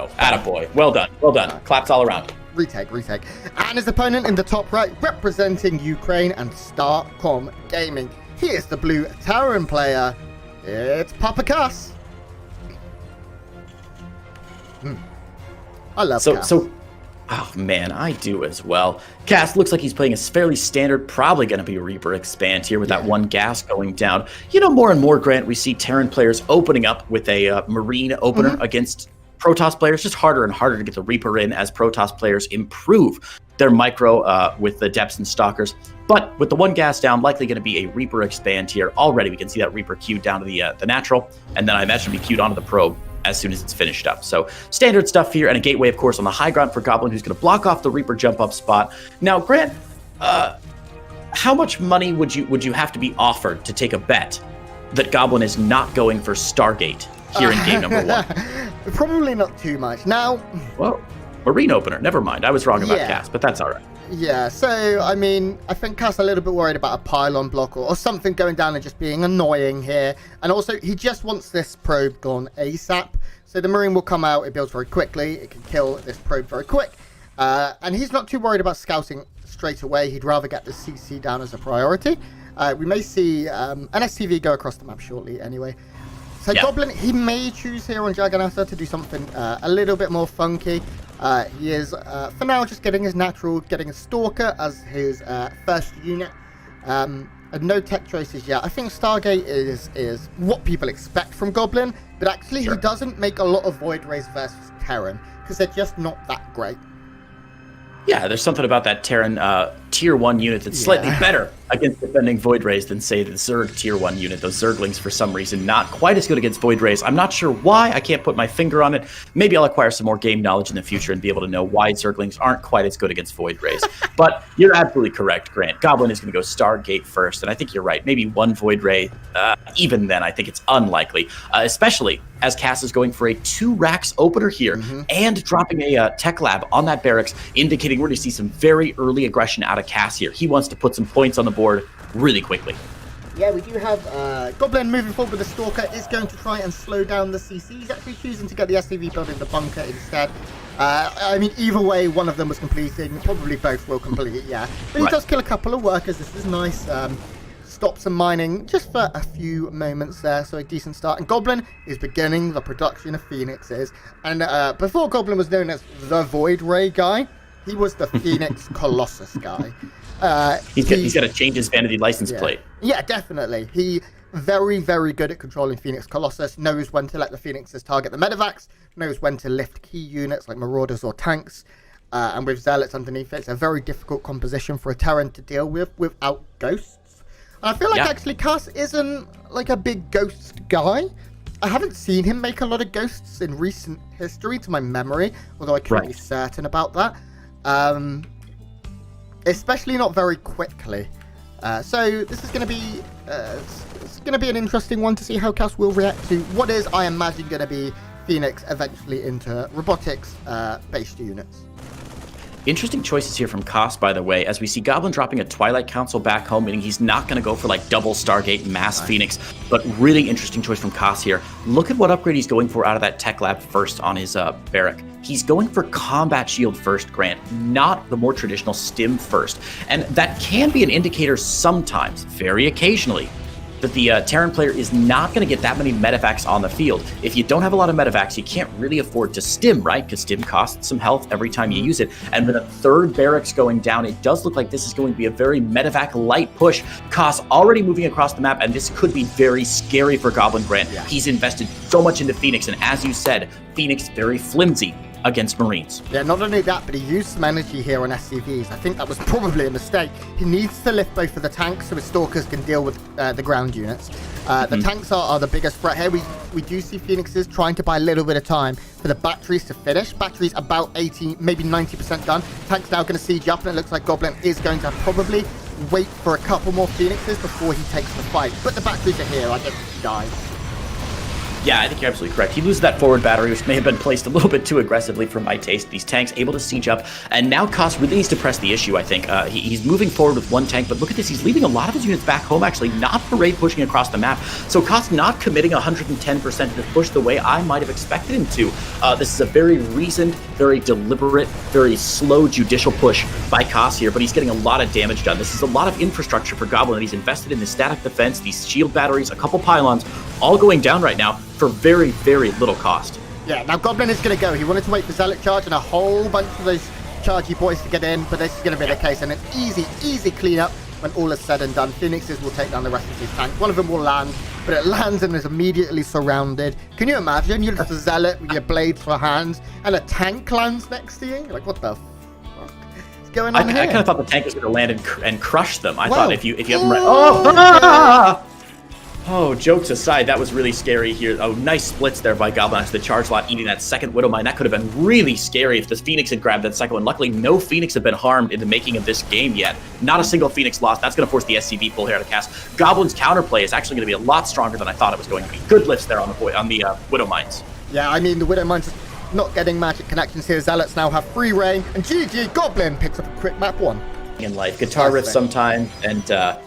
go. Attaboy. Well done. Well done. Claps all around. Retake. And his opponent in the top right, representing Ukraine and Starcom Gaming. He is the blue Terran player. It's Papa Cass. I love Cass. Oh man, I do as well. Cass looks like he's playing a fairly standard, probably going to be a Reaper expand here with that one gas going down. You know, more and more, Grant, we see Terran players opening up with a Marine opener against Protoss players. Just harder and harder to get the Reaper in as Protoss players improve their micro with the depths and stalkers. But with the one gas down, likely going to be a Reaper expand here. Already we can see that Reaper queued down to the natural, and then I imagine it'll be queued onto the probe as soon as it's finished up. So standard stuff here, and a gateway, of course, on the high ground for Goblin, who's going to block off the Reaper jump up spot. Now, Grant, how much money would you have to be offered to take a bet that Goblin is not going for Stargate here in game number 1? Probably not too much. Now, well, Marine opener. Never mind. I was wrong about Cass, but that's all right. Yeah, so, I mean, I think Cass a little bit worried about a pylon block or something going down and just being annoying here. And also, he just wants this probe gone ASAP. So the Marine will come out, it builds very quickly, it can kill this probe very quick. And he's not too worried about scouting straight away. He'd rather get the CC down as a priority. We may see an SCV go across the map shortly anyway. So Goblin, he may choose here on Jagannatha to do something a little bit more funky. He is, for now, just getting his natural, getting a Stalker as his first unit. And no tech choices yet. I think Stargate is what people expect from Goblin, but actually he doesn't make a lot of Void Rays versus Terran, because they're just not that great. Yeah, there's something about that Terran tier 1 unit that's slightly better against defending Void Rays than, say, the Zerg tier 1 unit. Those Zerglings, for some reason, not quite as good against Void Rays. I'm not sure why. I can't put my finger on it. Maybe I'll acquire some more game knowledge in the future and be able to know why Zerglings aren't quite as good against Void Rays. But you're absolutely correct, Grant. Goblin is going to go Stargate first, and I think you're right. Maybe one Void Ray. Even then, I think it's unlikely, especially as Cass is going for a 2 racks opener here and dropping a tech lab on that barracks, indicating we're going to see some very early aggression out of Cass here. He wants to put some points on the board really quickly. Yeah, we do have Goblin moving forward with the Stalker, is going to try and slow down the CC. He's actually choosing to get the SCV built in the bunker instead. I mean, either way, one of them was completing. Probably both will complete it, yeah. But he does kill a couple of workers. This is nice. Stop some mining just for a few moments there, so a decent start. And Goblin is beginning the production of Phoenixes. And before Goblin was known as the Void Ray guy, he was the Phoenix Colossus guy. He's got to change his vanity license plate. Yeah, definitely. He very, very good at controlling Phoenix Colossus, knows when to let the Phoenixes target the medevacs, knows when to lift key units like Marauders or tanks, and with Zealots underneath it, it's a very difficult composition for a Terran to deal with without ghosts. And I feel like actually Cass isn't like a big ghost guy. I haven't seen him make a lot of ghosts in recent history to my memory, although I can't be certain about that. Especially not very quickly. So this is going to be it's going to be an interesting one to see how Cass will react to what is, I imagine, going to be Phoenix eventually into robotics based units. Interesting choices here from Cass, by the way, as we see Goblin dropping a Twilight Council back home, meaning he's not going to go for like double Stargate mass Phoenix, but really interesting choice from Cass here. Look at what upgrade he's going for out of that tech lab first on his barrack. He's going for combat shield first, Grant, not the more traditional stim first. And that can be an indicator sometimes, very occasionally, that the Terran player is not going to get that many medevacs on the field. If you don't have a lot of medevacs, you can't really afford to stim, right? Because stim costs some health every time you use it. And with a third barracks going down, it does look like this is going to be a very medevac light push. Cass already moving across the map, and this could be very scary for Goblin Grant. Yeah. He's invested so much into Phoenix, and as you said, Phoenix very flimsy against Marines. Yeah, not only that, but he used some energy here on SCVs. I think that was probably a mistake. He needs to lift both of the tanks so his Stalkers can deal with the ground units. The tanks are the biggest threat here. We do see Phoenixes trying to buy a little bit of time for the batteries to finish. Batteries about 80, maybe 90% done. Tank's now going to siege up, and it looks like Goblin is going to probably wait for a couple more Phoenixes before he takes the fight. But the batteries are here. I don't think he dies. Yeah, I think you're absolutely correct. He loses that forward battery, which may have been placed a little bit too aggressively for my taste. These tanks able to siege up, and now Koss really needs to press the issue, I think. He's moving forward with one tank, but look at this. He's leaving a lot of his units back home, actually, not for raid pushing across the map. So Koss not committing 110% to this push the way I might have expected him to. This is a very reasoned, very deliberate, very slow, judicial push by Koss here, but he's getting a lot of damage done. This is a lot of infrastructure for Goblin that he's invested in, the static defense, these shield batteries, a couple pylons, all going down right now for very, very little cost. Yeah, now Goblin is going to go. He wanted to wait for Zealot charge and a whole bunch of those chargy boys to get in, but this is going to be the case, and an easy cleanup when all is said and done. Phoenixes will take down the rest of his tank. One of them will land, but it lands and is immediately surrounded. Can you imagine? You're just a Zealot with your blades for hands, and a tank lands next to you? You're like, what the fuck is going on here? I kind of thought the tank was going to land and crush them. I thought if you have them Oh, jokes aside, that was really scary here. Oh, nice splits there by Goblin after the charge lot, eating that second Widow Mine. That could have been really scary if the Phoenix had grabbed that second one. Luckily, no Phoenix have been harmed in the making of this game yet. Not a single Phoenix lost. That's going to force the SCV full here out of cast. Goblin's counterplay is actually going to be a lot stronger than I thought it was going to be. Good lifts there on the Widow Mines. Yeah, I mean, the Widow Mines not getting magic connections here. Zealots now have free reign, and GG, Goblin picks up a quick map one. In life, guitar riff sometime, and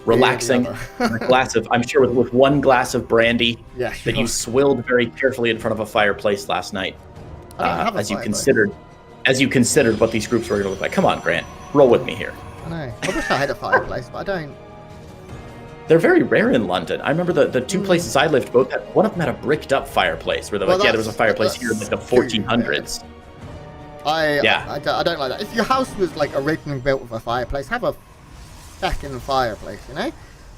relaxing, a glass of, I'm sure with one glass of brandy that you swilled very carefully in front of a fireplace last night, as you considered what these groups were going to look like. Come on, Grant, roll with me here. I know. I wish I had a fireplace, but I don't. They're very rare in London. I remember the two places I lived, both had, one of them had a bricked up fireplace where they're like, yeah, there was a fireplace here in like the 1400s. I don't like that. If your house was like originally built with a fireplace, have a second fireplace, you know?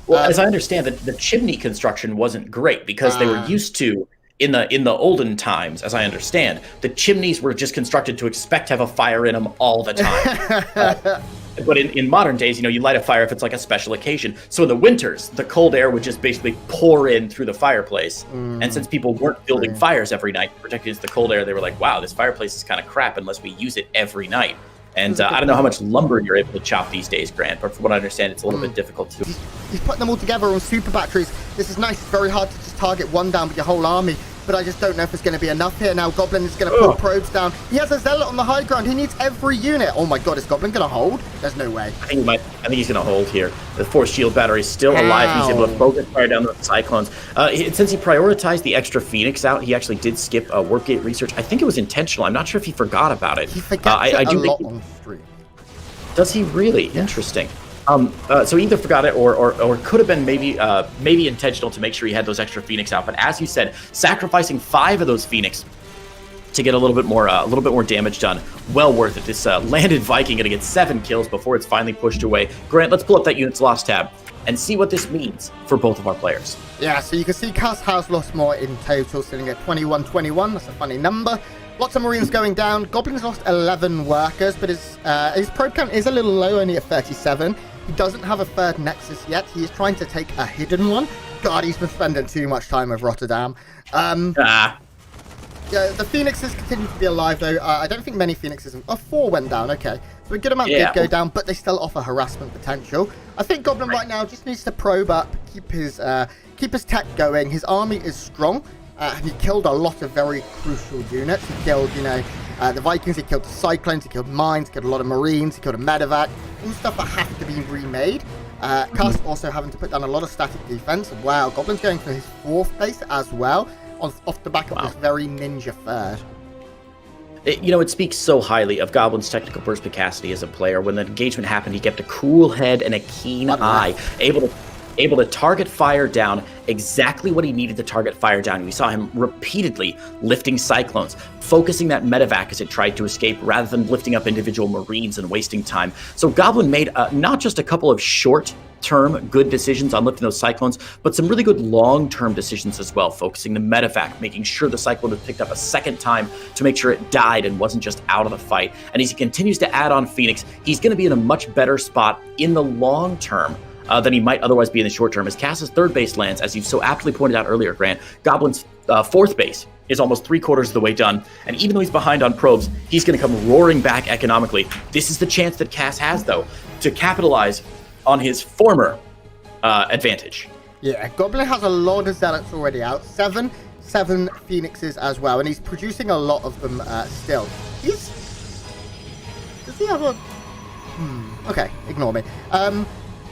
Well, as I understand it, the chimney construction wasn't great because they were used to, in the olden times, as I understand, the chimneys were just constructed to expect to have a fire in them all the time. But in modern days, you know, you light a fire if it's like a special occasion. So in the winters, the cold air would just basically pour in through the fireplace. And since people weren't building fires every night to protect against the cold air, they were like, wow, this fireplace is kind of crap unless we use it every night. And I don't know how much lumber you're able to chop these days, Grant, but from what I understand, it's a little bit difficult to. He's putting them all together on super batteries. This is nice. It's very hard to just target one down with your whole army, but I just don't know if it's going to be enough here. Now Goblin is going to pull probes down. He has a Zealot on the high ground. He needs every unit. Oh my god, is Goblin going to hold? There's no way. I think he's going to hold here. The force shield battery is still alive. He's able to focus fire down the Cyclones. Since he prioritized the extra Phoenix out, he actually did skip Warpgate research. I think it was intentional. I'm not sure if he forgot about it. He forgets it a lot on stream. Does he really? Yeah. Interesting. So he either forgot it or could have been maybe intentional to make sure he had those extra Phoenix out. But as you said, sacrificing 5 of those Phoenix to get a little bit more damage done, well worth it. This landed Viking gonna get 7 kills before it's finally pushed away. Grant, let's pull up that units lost tab and see what this means for both of our players. Yeah, so you can see Cass has lost more in total, sitting at 21-21. That's a funny number. Lots of Marines going down. Goblin's lost 11 workers, but his probe count is a little low, only at 37. He doesn't have a third Nexus yet. He is trying to take a hidden one. God, he's been spending too much time with Rotterdam. Yeah, the Phoenixes continue to be alive, though. I don't think many Phoenixes... 4 went down, okay. So a good amount did go down, but they still offer harassment potential. I think Goblin right now just needs to probe up, keep his tech going. His army is strong. He killed a lot of very crucial units. He killed, the Vikings, he killed the Cyclones, he killed mines, he killed a lot of Marines, he killed a medevac. All stuff that have to be remade. Cast also having to put down a lot of static defense. Wow, Goblin's going for his 4th base as well, off the back of this very ninja third. It speaks so highly of Goblin's technical perspicacity as a player. When the engagement happened, he kept a cool head and a keen eye, able to target fire down exactly what he needed to target fire down. We saw him repeatedly lifting Cyclones, focusing that medevac as it tried to escape rather than lifting up individual Marines and wasting time. So Goblin made not just a couple of short-term good decisions on lifting those Cyclones, but some really good long-term decisions as well, focusing the medevac, making sure the Cyclone was picked up a second time to make sure it died and wasn't just out of the fight. And as he continues to add on Phoenix, he's going to be in a much better spot in the long term than he might otherwise be in the short term. As Cass's 3rd base lands, as you've so aptly pointed out earlier, Grant, Goblin's 4th base is almost 3/4 of the way done. And even though he's behind on probes, he's going to come roaring back economically. This is the chance that Cass has, though, to capitalize on his former advantage. Yeah, Goblin has a lot of Zealots already out. 7 7 Phoenixes as well, and he's producing a lot of them still. Does he have a... okay, ignore me.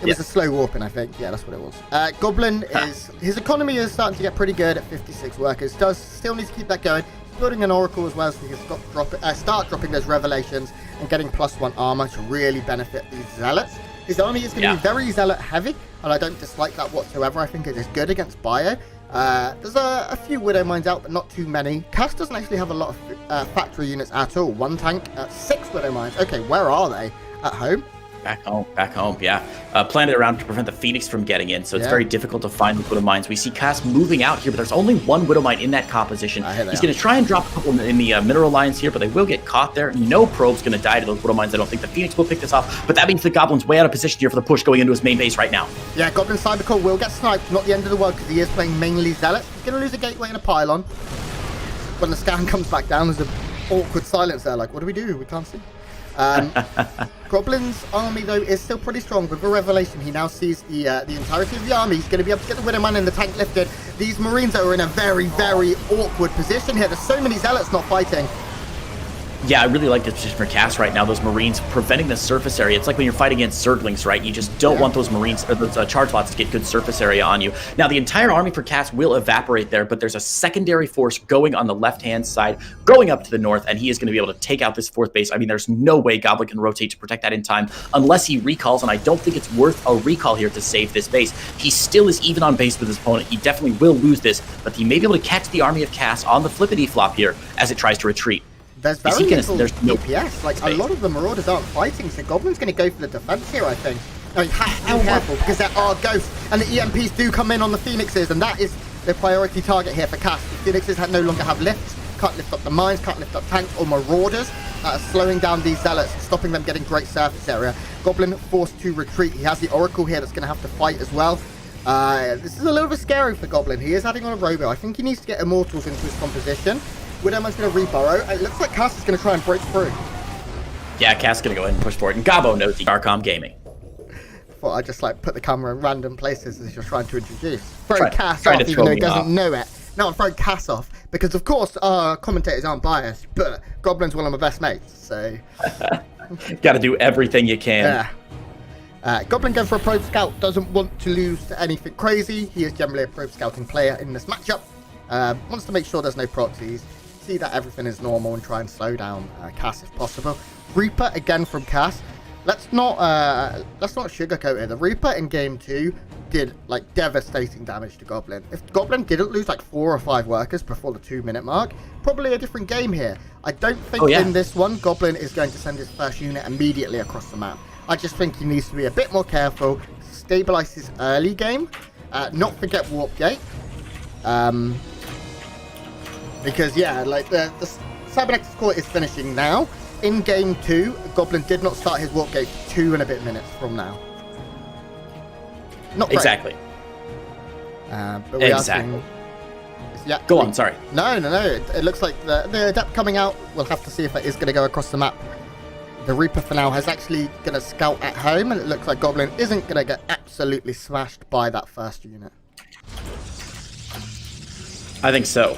It was a slow warping, I think. Yeah, that's what it was. Goblin is... His economy is starting to get pretty good at 56 workers. Does still need to keep that going. He's building an Oracle as well, so he can start dropping those Revelations and getting +1 armor to really benefit these Zealots. His army is going to be very Zealot heavy, and I don't dislike that whatsoever. I think it is good against Bio. There's a few Widow Mines out, but not too many. Cass doesn't actually have a lot of factory units at all. 1 tank, 6 Widow Mines. Okay, where are they? At home? Back home, yeah. Planted around to prevent the Phoenix from getting in, so it's very difficult to find the Widow Mines. We see Cass moving out here, but there's only 1 Widow Mine in that composition. He's going to try and drop a couple in the mineral lines here, but they will get caught there. No probe's going to die to those Widow Mines. I don't think the Phoenix will pick this off, but that means the Goblin's way out of position here for the push going into his main base right now. Yeah, Goblin Cybercore will get sniped. Not the end of the world, because he is playing mainly Zealot. He's going to lose a gateway and a pylon. When the scan comes back down, there's an awkward silence there. Like, what do? We can't see. Goblin's army, though, is still pretty strong. With the Revelation, he now sees the entirety of the army. He's going to be able to get the Widowman and the tank lifted. These Marines are in a very, very awkward position here. There's so many Zealots not fighting. Yeah, I really like this position for Cass right now. Those Marines preventing the surface area. It's like when you're fighting against Zerglings, right? You just don't want those Marines or those charge lots to get good surface area on you. Now, the entire army for Cass will evaporate there, but there's a secondary force going on the left-hand side, going up to the north, and he is going to be able to take out this 4th base. I mean, there's no way Goblin can rotate to protect that in time unless he recalls, and I don't think it's worth a recall here to save this base. He still is even on base with his opponent. He definitely will lose this, but he may be able to catch the army of Cass on the flippity flop here as it tries to retreat. There's very little DPS. Like, a lot of the Marauders aren't fighting, so Goblin's going to go for the defense here, I think. I mean, have to be careful, because there are ghosts, and the EMPs do come in on the Phoenixes, and that is the priority target here for Cass. The Phoenixes no longer have lifts, can't lift up the mines, can't lift up tanks or Marauders, slowing down these Zealots, stopping them getting great surface area. Goblin forced to retreat. He has the Oracle here that's going to have to fight as well. This is a little bit scary for Goblin. He is adding on a Robo. I think he needs to get Immortals into his composition. Widowman's going to reburrow. It looks like Cass is going to try and break through. Yeah, Cass is going to go ahead and push for it. And Gabo knows the Arcom Gaming. Thought I'd just like put the camera in random places as you're trying to introduce. Throw Cass off even though he doesn't know it. No, I'm throwing Cass off because, of course, our commentators aren't biased, but Goblin's one of my best mates, so... Got to do everything you can. Yeah. Goblin going for a probe scout, doesn't want to lose to anything crazy. He is generally a probe scouting player in this matchup. Wants to make sure there's no proxies. See that everything is normal and try and slow down Cass if possible. Reaper again from Cass. Let's not sugarcoat it. The Reaper in game 2 did like devastating damage to Goblin. If Goblin didn't lose like 4 or 5 workers before the 2-minute mark, probably a different game here. I don't think in this one Goblin is going to send his first unit immediately across the map. I just think he needs to be a bit more careful, stabilize his early game, not forget Warp Gate. Because, yeah, like, the Cybernetics Core is finishing now. In Game 2, Goblin did not start his Warp Gate 2 and a bit minutes from now. Not great. Exactly. But we are seeing... Yeah, go on, sorry. No. It looks like the Adept coming out. We'll have to see if it is going to go across the map. The Reaper, for now, is actually going to scout at home, and it looks like Goblin isn't going to get absolutely smashed by that first unit. I think so.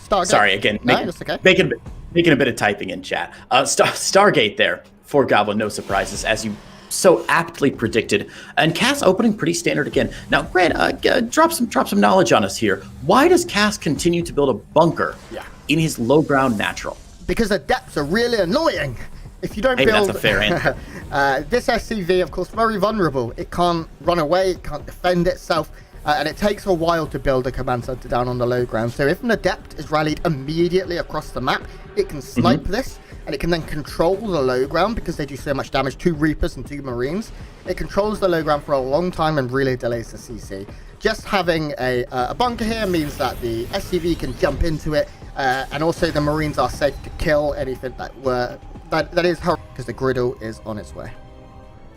Stargate. Sorry, again, making a bit of typing in chat. Stargate there for Goblin, no surprises, as you so aptly predicted. And Cass opening pretty standard again. Now, Grant, drop some knowledge on us here. Why does Cass continue to build a bunker in his low ground natural? Because the depths are really annoying. If you don't build... that's a fair answer. This SCV, of course, very vulnerable. It can't run away, it can't defend itself. And it takes a while to build a command center down on the low ground. So if an Adept is rallied immediately across the map, it can snipe this, and it can then control the low ground because they do so much damage to Reapers and to Marines. It controls the low ground for a long time and really delays the CC. Just having a bunker here means that the SCV can jump into it, and also the Marines are safe to kill anything that is because the griddle is on its way.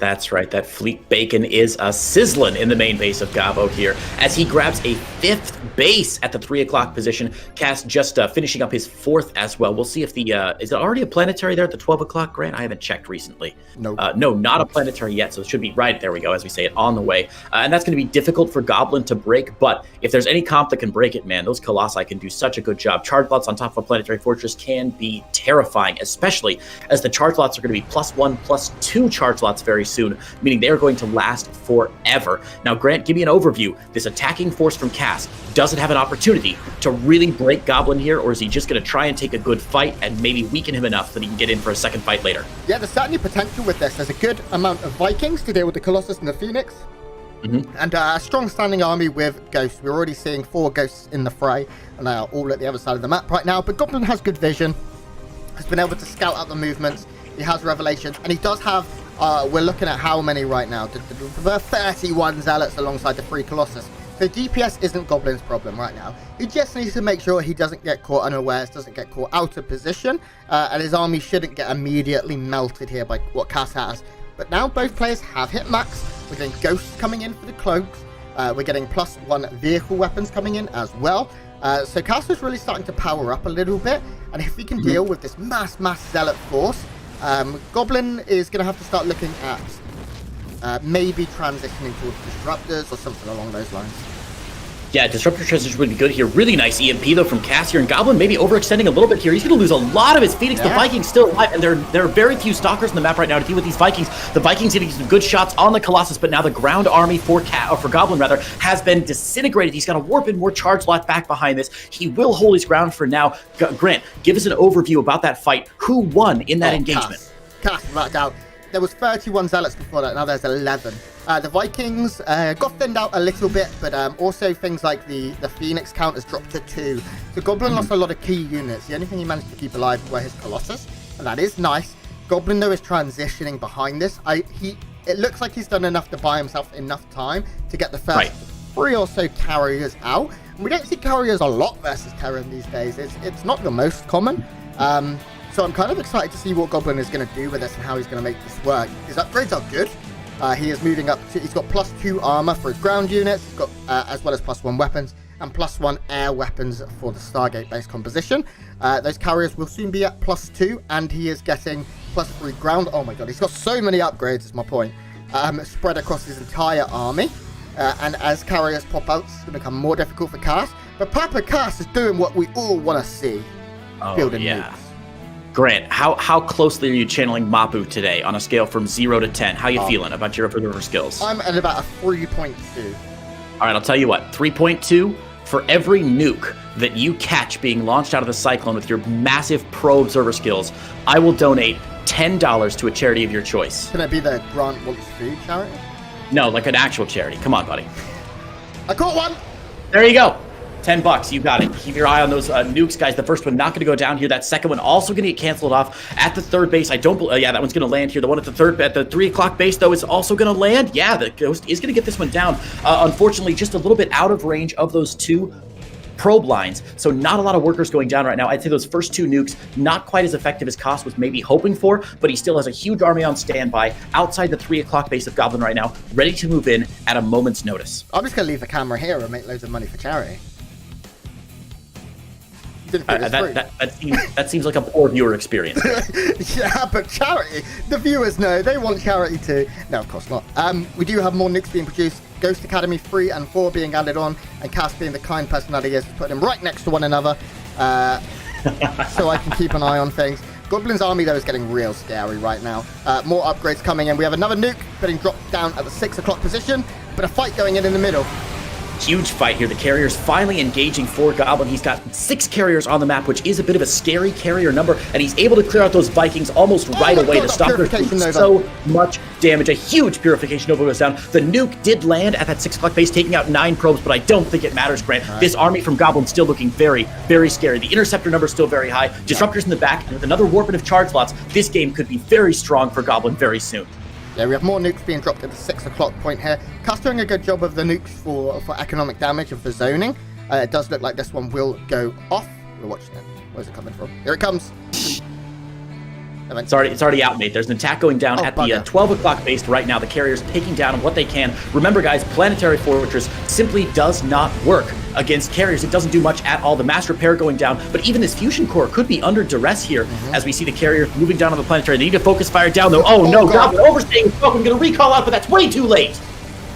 That's right. That fleet bacon is a sizzling in the main base of Gabo here as he grabs a 5th base at the 3 o'clock position. Cass just finishing up his 4th as well. We'll see if the is it already a planetary there at the 12 o'clock, Grant? I haven't checked recently. No. No, not a planetary yet. So it should be right there. We go, as we say it, on the way. And that's going to be difficult for Goblin to break. But if there's any comp that can break it, man, those Colossi can do such a good job. Charge lots on top of a planetary fortress can be terrifying, especially as the charge lots are going to be +1/+2 charge lots very soon, meaning they are going to last forever. Now, Grant, give me an overview. This attacking force from Cass, does it have an opportunity to really break Goblin here, or is he just going to try and take a good fight and maybe weaken him enough that he can get in for a second fight later? Yeah, there's certainly potential with this. There's a good amount of Vikings to deal with the Colossus and the Phoenix. And a strong standing army with Ghosts. We're already seeing 4 Ghosts in the fray, and they are all at the other side of the map right now. But Goblin has good vision, has been able to scout out the movements. He has revelations, and he does have, we're looking at how many right now. The 31 Zealots alongside the 3 Colossus. So DPS isn't Goblin's problem right now. He just needs to make sure he doesn't get caught unawares, doesn't get caught out of position, and his army shouldn't get immediately melted here by what Cass has. But now both players have hit max. We're getting Ghosts coming in for the cloaks. We're getting +1 vehicle weapons coming in as well. So Cass is really starting to power up a little bit. And if he can deal with this mass Zealot force, Goblin is going to have to start looking at maybe transitioning towards Disruptors or something along those lines. Yeah, Disruptor transition would be good here. Really nice EMP, though, from Cass here. And Goblin maybe overextending a little bit here. He's going to lose a lot of his Phoenix. Yeah. The Vikings still alive, and there are very few Stalkers in the map right now to deal with these Vikings. The Vikings getting some good shots on the Colossus, but now the ground army for Goblin, has been disintegrated. He's got to warp in more charge lot back behind this. He will hold his ground for now. Grant, give us an overview about that fight. Who won in that engagement? Cass, without doubt. There was 31 Zealots before that, now there's 11. The Vikings got thinned out a little bit, but also things like the Phoenix count has dropped to 2. So Goblin lost a lot of key units. The only thing he managed to keep alive were his Colossus, and that is nice. Goblin, though, is transitioning behind this. It looks like he's done enough to buy himself enough time to get the first 3 or so carriers out. And we don't see carriers a lot versus Terran these days. It's not the most common. So I'm kind of excited to see what Goblin is going to do with this and how he's going to make this work. His upgrades are good. He is moving up to, he's got +2 armor for his ground units. He's got as well as +1 weapons and +1 air weapons for the Stargate based composition. Those carriers will soon be at +2, and he is getting +3 ground. Oh my god, he's got so many upgrades, is my point. Spread across his entire army. And as carriers pop out, it's going to become more difficult for Cass. But Papa Cass is doing what we all want to see. Building nukes. Grant, how closely are you channeling Mapu today on a scale from 0 to 10? How are you feeling about your upper skills? I'm at about a 3.2. All right, I'll tell you what, 3.2, for every nuke that you catch being launched out of the Cyclone with your massive pro observer skills, I will donate $10 to a charity of your choice. Can it be the Grant Wants Food charity? No, like an actual charity. Come on, buddy. I caught one! There you go. $10, you got it. Keep your eye on those nukes, guys. The first one not going to go down here. That second one also going to get canceled off at the 3rd base. I don't. Yeah, that one's going to land here. The one at the 3 o'clock base though is also going to land. Yeah, the Ghost is going to get this one down. Unfortunately, just a little bit out of range of those 2 probe lines, so not a lot of workers going down right now. I'd say those first 2 nukes not quite as effective as Koss was maybe hoping for, but he still has a huge army on standby outside the 3 o'clock base of Goblin right now, ready to move in at a moment's notice. I'm just going to leave the camera here and make loads of money for charity. That seems like a poor viewer experience. Yeah, but charity, the viewers know they want charity too. No, of course not. We do have more nukes being produced. Ghost Academy 3 and 4 being added on, and Cass, being the kind person that he is, put them right next to one another, so I can keep an eye on things. Goblin's army though is getting real scary right now. More upgrades coming in. We have another nuke getting dropped down at the 6 o'clock position, but a fight going in the middle. Huge fight here. The carrier's finally engaging for Goblin. He's got 6 carriers on the map, which is a bit of a scary carrier number, and he's able to clear out those Vikings almost right away. The Stalkers do so much damage. A huge Purification Nova goes down. The nuke did land at that 6 o'clock base, taking out 9 probes, but I don't think it matters, Grant. Right. This army from Goblin still looking very, very scary. The Interceptor number is still very high. Disruptors in the back, and with another warping of charge lots, this game could be very strong for Goblin very soon. Yeah, we have more nukes being dropped at the 6 o'clock point here. Cass doing a good job of the nukes for economic damage of the zoning. It does look like this one will go off. We're watching it. Where's it coming from? Here it comes. It's already out, mate. There's an attack going down at the 12 o'clock base right now. The carrier's taking down what they can. Remember, guys, Planetary Fortress simply does not work against carriers. It doesn't do much at all. The mass repair going down, but even this fusion core could be under duress here as we see the carrier moving down on the planetary. They need to focus fire down, though. Oh, no, Goblin overstaying his scope. I'm going to recall out, but that's way too late.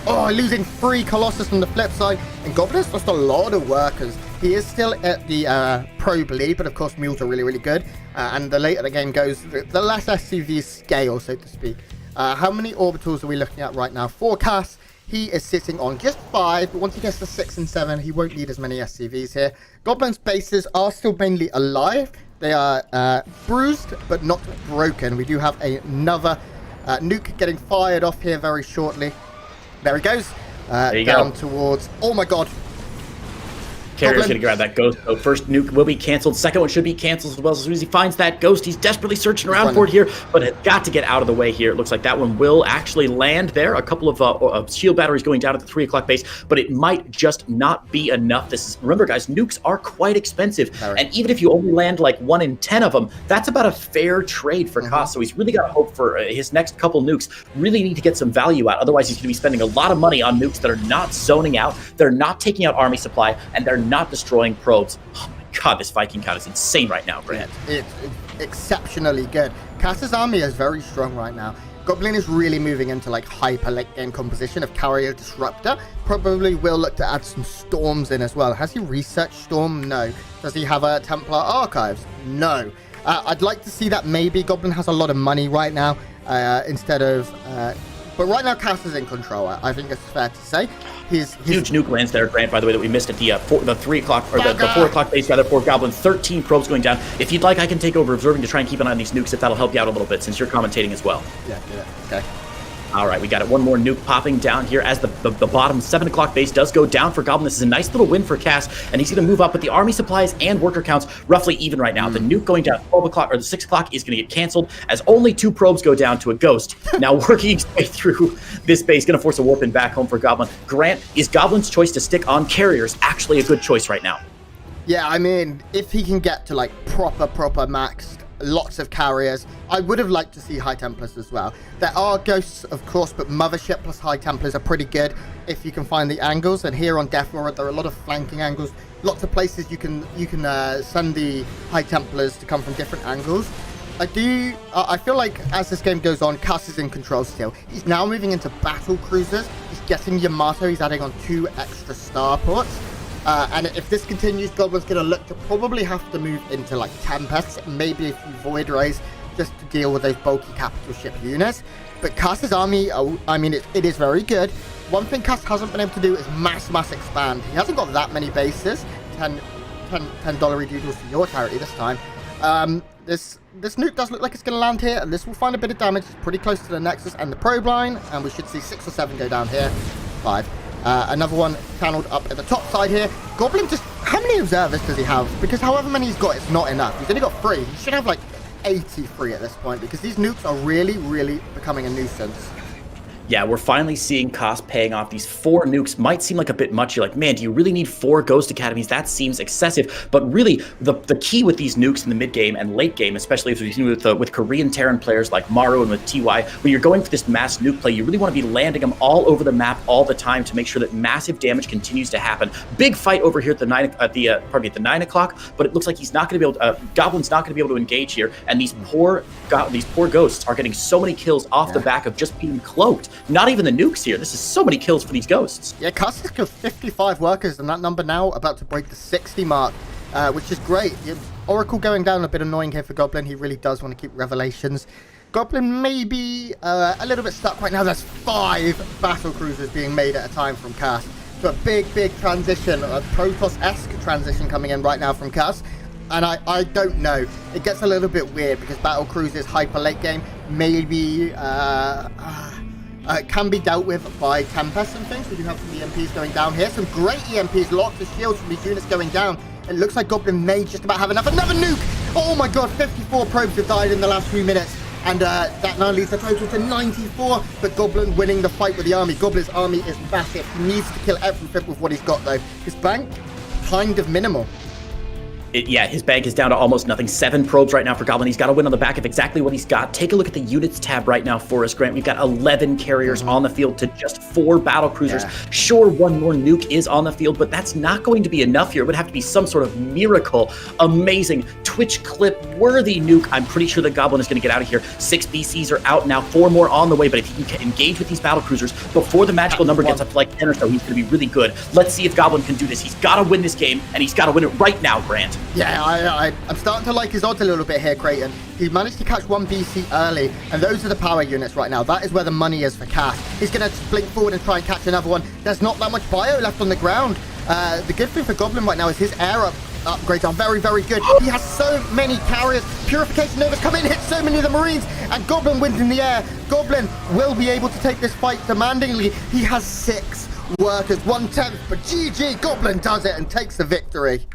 Oh, losing 3 Colossus from the flip side. And Goblin's lost a lot of workers. He is still at the probe lead, but of course mules are really, really good. And the later the game goes, the less SCVs scale, so to speak. How many orbitals are we looking at right now? For Cass, he is sitting on just 5, but once he gets to 6 and 7, he won't need as many SCVs here. Goblin's bases are still mainly alive. They are bruised, but not broken. We do have another nuke getting fired off here very shortly. There he goes. Down towards... Oh, my God. Carrier's going to grab that ghost. So first nuke will be canceled. Second one should be canceled as well. As soon as he finds that ghost, he's desperately searching around for it here, but has got to get out of the way here. It looks like that one will actually land there. A couple of shield batteries going down at the 3 o'clock base, but it might just not be enough. Remember, guys, nukes are quite expensive, and even if you only land like 1 in 10 of them, that's about a fair trade for cost. So he's really got to hope for his next couple nukes really need to get some value out. Otherwise, he's going to be spending a lot of money on nukes that are not zoning out, they're not taking out army supply, and they're not destroying probes. Oh my God, this Viking count is insane right now, Grant. It's exceptionally good. Cass's army is very strong right now. Goblin is really moving into like hyper late game composition of Carrier Disruptor. Probably will look to add some storms in as well. Has he researched Storm? No. Does he have a Templar Archives? No. I'd like to see that. Maybe Goblin has a lot of money right now instead of... but right now, Cass is in control. I think it's fair to say. His huge nuke lands there, Grant, by the way, that we missed at the 3 o'clock, or the 4 o'clock base, rather, for Goblin. 13 probes going down. If you'd like, I can take over observing to try and keep an eye on these nukes, if that'll help you out a little bit, since you're commentating as well. Yeah, okay. All right, we got it. One more nuke popping down here as the bottom 7 o'clock base does go down for Goblin. This is a nice little win for Cass, and he's going to move up, but the army supplies and worker counts roughly even right now. The nuke going down 12 o'clock, or the 6 o'clock is going to get canceled as only 2 probes go down to a ghost. Now working his way through this base, going to force a warp in back home for Goblin. Grant, is Goblin's choice to stick on carriers actually a good choice right now? Yeah, I mean, if he can get to like proper maxed, lots of carriers. I would have liked to see High Templars as well. There are ghosts, of course, but Mothership plus High Templars are pretty good if you can find the angles. And here on Death World, there are a lot of flanking angles. Lots of places you can send the High Templars to come from different angles. I feel like as this game goes on, Cass is in control still. He's now moving into battle cruisers. He's getting Yamato. He's adding on 2 extra starports. And if this continues, Goblin's going to look to probably have to move into like Tempests, maybe a few Void Rays, just to deal with those bulky capital ship units. But Cass's army, I mean, it is very good. One thing Cass hasn't been able to do is mass expand. He hasn't got that many bases. $10 doodles for your charity this time. This nuke does look like it's going to land here, and this will find a bit of damage. It's pretty close to the Nexus and the probe line, and we should see 6 or 7 go down here. 5. Another one channeled up at the top side here. Goblin just... How many observers does he have? Because however many he's got, it's not enough. He's only got 3. He should have like 83 at this point, because these nukes are really, really becoming a nuisance. Yeah, we're finally seeing cost paying off. These 4 nukes might seem like a bit much. You're like, man, do you really need 4 Ghost Academies? That seems excessive. But really, the key with these nukes in the mid game and late game, especially as we've seen with Korean Terran players like Maru and with TY, when you're going for this mass nuke play, you really want to be landing them all over the map all the time to make sure that massive damage continues to happen. Big fight over here at the 9 o'clock, but it looks like he's not going to be able to, Goblin's not going to be able to engage here, and these poor ghosts are getting so many kills off the back of just being cloaked. Not even the nukes here. This is so many kills for these ghosts. Yeah, Cass has killed 55 workers, and that number now about to break the 60 mark, which is great. Oracle going down a bit annoying here for Goblin. He really does want to keep Revelations. Goblin may be a little bit stuck right now. There's 5 battle cruisers being made at a time from Cass. So a big transition, a Protoss-esque transition coming in right now from Cass. And I don't know. It gets a little bit weird because battle cruisers hyper late game maybe can be dealt with by Tempest and things. We do have some EMPs going down here. Some great EMPs, lots of shields from these units going down. It looks like Goblin may just about have enough. Another nuke! Oh my god, 54 probes have died in the last few minutes. And that now leads the total to 94. But Goblin winning the fight with the army. Goblin's army is massive. He needs to kill everything with what he's got though. His bank, kind of minimal. Yeah, his bank is down to almost nothing. 7 probes right now for Goblin. He's got to win on the back of exactly what he's got. Take a look at the units tab right now for us, Grant. We've got 11 carriers on the field to just 4 battle cruisers. Yeah. Sure, 1 more nuke is on the field, but that's not going to be enough here. It would have to be some sort of miracle, amazing, Twitch clip worthy nuke. I'm pretty sure the Goblin is going to get out of here. 6 BCs are out now, 4 more on the way, but if he can engage with these battle cruisers before the magical number gets up to like 10 or so, he's going to be really good. Let's see if Goblin can do this. He's got to win this game, and he's got to win it right now, Grant. Yeah, I'm starting to like his odds a little bit here, Creighton. He managed to catch 1 BC early, and those are the power units right now. That is where the money is for Cass. He's going to blink forward and try and catch another one. There's not that much bio left on the ground. The good thing for Goblin right now is his air upgrades are very, very good. He has so many carriers. Purification Novas come in, hit so many of the Marines, and Goblin wins in the air. Goblin will be able to take this fight demandingly. He has 6 workers, 1/10, but GG, Goblin does it and takes the victory.